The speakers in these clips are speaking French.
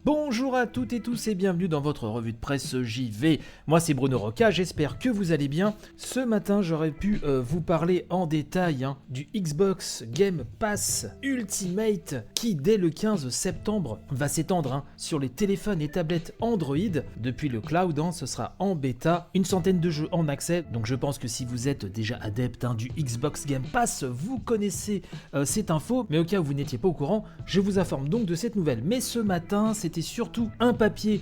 Bonjour à toutes et tous et bienvenue dans votre revue de presse JV. Moi c'est Bruno Roca, j'espère que vous allez bien. Ce matin j'aurais pu vous parler en détail du Xbox Game Pass Ultimate qui dès le 15 septembre va s'étendre sur les téléphones et tablettes Android. Depuis le cloud, ce sera en bêta, une centaine de jeux en accès. Donc je pense que si vous êtes déjà adepte du Xbox Game Pass, vous connaissez cette info. Mais au cas où vous n'étiez pas au courant, je vous informe donc de cette nouvelle. Mais ce matin, c'était surtout un papier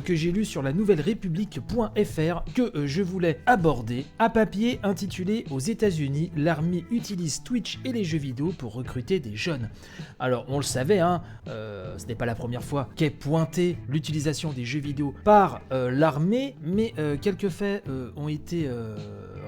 que j'ai lu sur la nouvelle république.fr que je voulais aborder. Un papier intitulé « Aux États-Unis, l'armée utilise Twitch et les jeux vidéo pour recruter des jeunes ». Alors on le savait, ce n'est pas la première fois qu'est pointée l'utilisation des jeux vidéo par l'armée, mais quelques faits ont été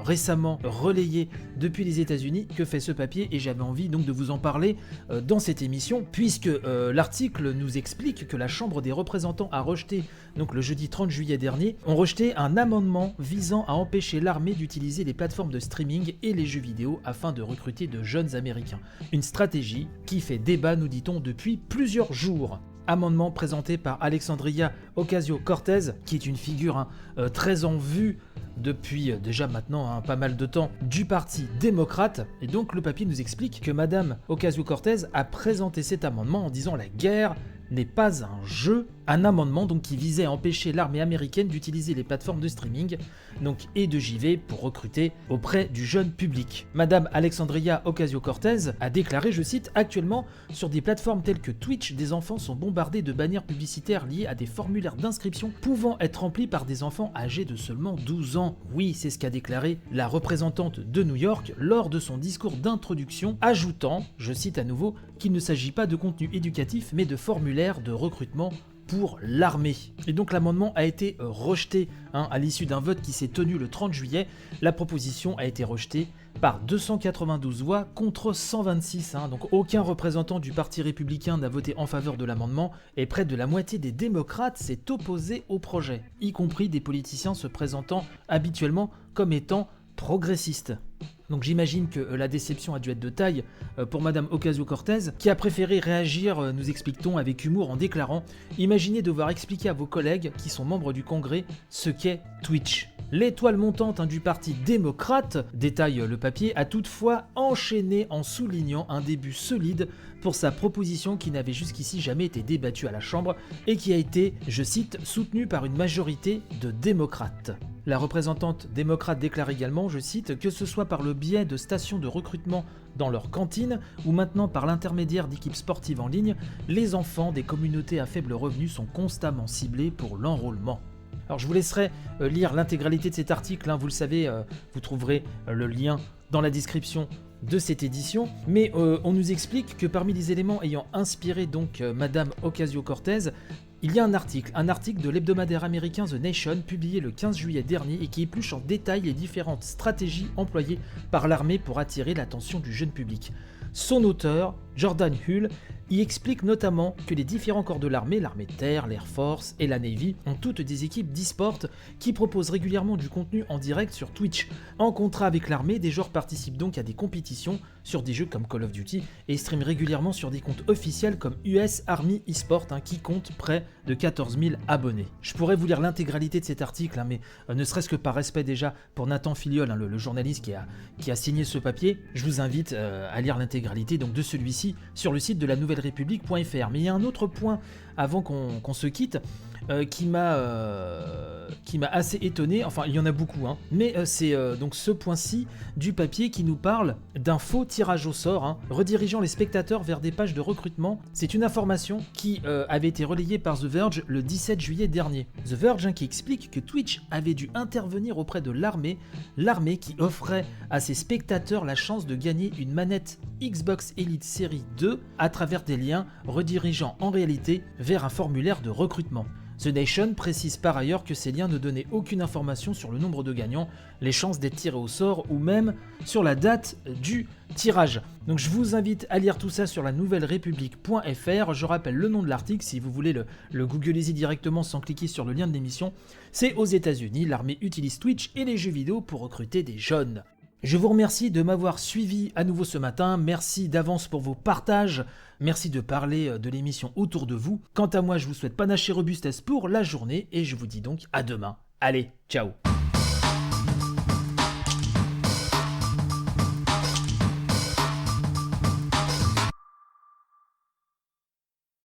récemment relayés depuis les États-Unis. Que fait ce papier? Et j'avais envie donc de vous en parler dans cette émission, puisque l'article nous explique que la Chambre des représentants a rejeté, donc le jeudi 30 juillet dernier, ont rejeté un amendement visant à empêcher l'armée d'utiliser les plateformes de streaming et les jeux vidéo afin de recruter de jeunes Américains. Une stratégie qui fait débat, nous dit-on, depuis plusieurs jours. Amendement présenté par Alexandria Ocasio-Cortez, qui est une figure très en vue depuis déjà maintenant pas mal de temps du parti démocrate. Et donc le papier nous explique que Madame Ocasio-Cortez a présenté cet amendement en disant la guerre n'est pas un jeu, un amendement donc qui visait à empêcher l'armée américaine d'utiliser les plateformes de streaming et de JV pour recruter auprès du jeune public. Madame Alexandria Ocasio-Cortez a déclaré, je cite, « Actuellement, sur des plateformes telles que Twitch, des enfants sont bombardés de bannières publicitaires liées à des formulaires d'inscription pouvant être remplis par des enfants âgés de seulement 12 ans. » Oui, c'est ce qu'a déclaré la représentante de New York lors de son discours d'introduction, ajoutant, je cite à nouveau, qu'il ne s'agit pas de contenu éducatif mais de formulaire de recrutement pour l'armée. Et donc l'amendement a été rejeté à l'issue d'un vote qui s'est tenu le 30 juillet. La proposition a été rejetée par 292 voix contre 126. Donc aucun représentant du Parti républicain n'a voté en faveur de l'amendement et près de la moitié des démocrates s'est opposé au projet, y compris des politiciens se présentant habituellement comme étant progressistes. Donc j'imagine que la déception a dû être de taille pour Madame Ocasio-Cortez, qui a préféré réagir, nous explique-t-on, avec humour en déclarant « Imaginez devoir expliquer à vos collègues qui sont membres du Congrès ce qu'est Twitch ». L'étoile montante du parti démocrate, détaille le papier, a toutefois enchaîné en soulignant un début solide pour sa proposition qui n'avait jusqu'ici jamais été débattue à la Chambre et qui a été, je cite, soutenue par une majorité de démocrates. La représentante démocrate déclare également, je cite, que ce soit par le biais de stations de recrutement dans leurs cantines ou maintenant par l'intermédiaire d'équipes sportives en ligne, les enfants des communautés à faible revenu sont constamment ciblés pour l'enrôlement. Alors je vous laisserai lire l'intégralité de cet article, vous le savez, vous trouverez le lien dans la description de cette édition, mais on nous explique que parmi les éléments ayant inspiré donc Madame Ocasio-Cortez, il y a un article de l'hebdomadaire américain The Nation publié le 15 juillet dernier et qui épluche en détail les différentes stratégies employées par l'armée pour attirer l'attention du jeune public. Son auteur, Jordan Hull, y explique notamment que les différents corps de l'armée de terre, l'Air Force et la Navy, ont toutes des équipes d'e-sport qui proposent régulièrement du contenu en direct sur Twitch. En contrat avec l'armée, des joueurs participent donc à des compétitions sur des jeux comme Call of Duty et streament régulièrement sur des comptes officiels comme US Army eSport qui compte près de 14 000 abonnés. Je pourrais vous lire l'intégralité de cet article, mais ne serait-ce que par respect déjà pour Nathan Filiol, le journaliste qui a signé ce papier, je vous invite à lire l'intégralité donc de celui-ci sur le site de la nouvelle république.fr. Mais il y a un autre point avant qu'on se quitte qui m'a assez étonné, enfin il y en a beaucoup, mais c'est donc ce point-ci du papier qui nous parle d'un faux tirage au sort, redirigeant les spectateurs vers des pages de recrutement. C'est une information qui avait été relayée par The Verge le 17 juillet dernier. The Verge qui explique que Twitch avait dû intervenir auprès de l'armée qui offrait à ses spectateurs la chance de gagner une manette Xbox Elite Série 2 à travers des liens redirigeant en réalité vers un formulaire de recrutement. The Nation précise par ailleurs que ces liens ne donnaient aucune information sur le nombre de gagnants, les chances d'être tirés au sort ou même sur la date du tirage. Donc je vous invite à lire tout ça sur la nouvelle république.fr. Je rappelle le nom de l'article si vous voulez le googliser directement sans cliquer sur le lien de l'émission. C'est aux États-Unis, l'armée utilise Twitch et les jeux vidéo pour recruter des jeunes. Je vous remercie de m'avoir suivi à nouveau ce matin, merci d'avance pour vos partages, merci de parler de l'émission autour de vous. Quant à moi, je vous souhaite panache et robustesse pour la journée et je vous dis donc à demain. Allez, ciao.